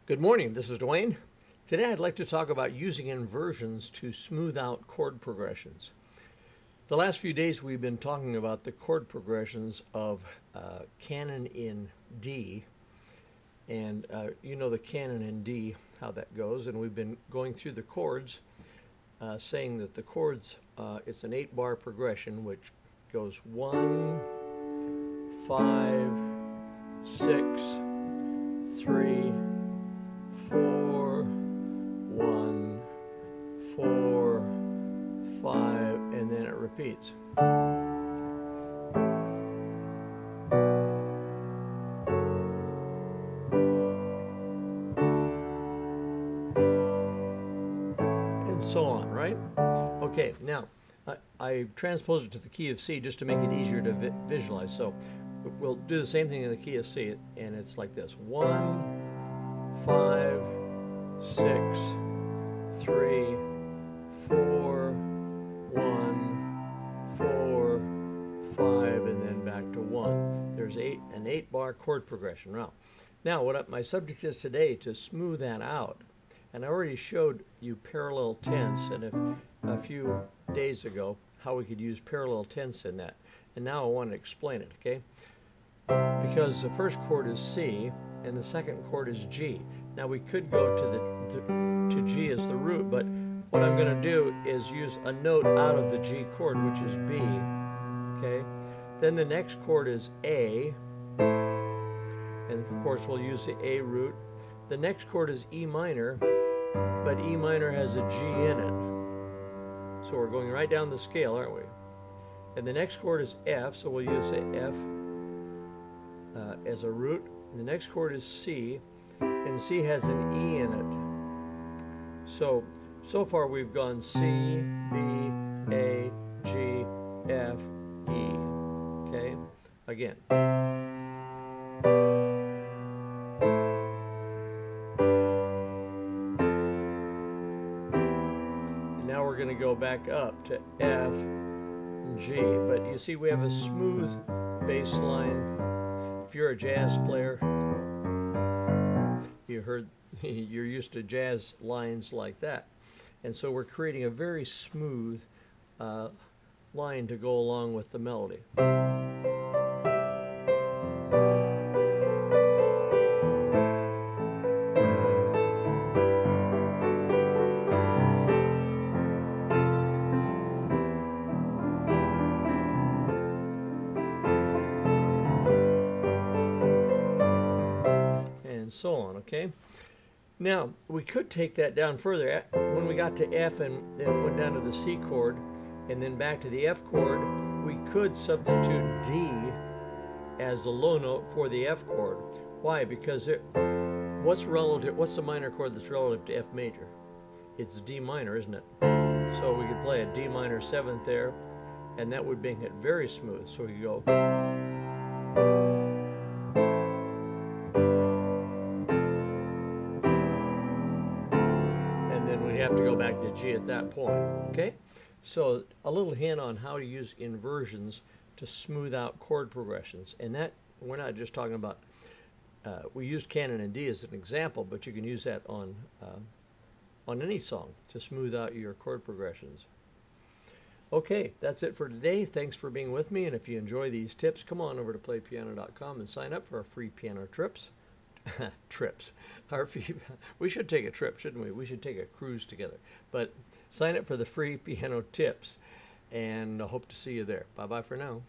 Good morning, this is Dwayne. Today I'd like to talk about using inversions to smooth out chord progressions. The last few days we've been talking about the chord progressions of canon in D, and you know the canon in D, how that goes, and we've been going through the chords, saying that the chords, it's an 8-bar progression which goes 1, 5, 6, 3, 4, 1, 4, 5, and then it repeats. And so on, right? Okay, now I transposed it to the key of C just to make it easier to visualize. So we'll do the same thing in the key of C, and it's like this: 1, 5, 6, 3, 4, 1, 4, 5, and then back to 1. There's an 8-bar chord progression. Now what my subject is today to smooth that out, and I already showed you parallel tenths and a few days ago how we could use parallel tenths in that, and now I want to explain it, okay? Because the first chord is C and the second chord is G. Now we could go to G as the root, but what I'm going to do is use a note out of the G chord, which is B, okay? Then the next chord is A, and of course we'll use the A root. The next chord is E minor, but E minor has a G in it. So we're going right down the scale, aren't we? And the next chord is F, so we'll use the F as a root. And the next chord is C, and C has an E in it. So far we've gone C, B, A, G, F, E. Okay? Again. And now we're going to go back up to F and G. But you see we have a smooth bass line. If you're a jazz player, you're used to jazz lines like that. And so we're creating a very smooth line to go along with the melody. And so on, okay? Now, we could take that down further. When we got to F and then went down to the C chord and then back to the F chord, we could substitute D as the low note for the F chord. Why? Because what's the minor chord that's relative to F major? It's D minor, isn't it? So we could play a D minor 7th there, and that would make it very smooth. So we could go. Have to go back to G at that point, okay? So a little hint on how to use inversions to smooth out chord progressions, and that we're not just talking about, we used canon and D as an example, but you can use that on any song to smooth out your chord progressions. Okay, that's it for today. Thanks for being with me, and if you enjoy these tips, come on over to PlayPiano.com and sign up for our free piano trips. We should take a trip, shouldn't we? We should take a cruise together. But sign up for the free piano tips, and I hope to see you there. Bye-bye for now.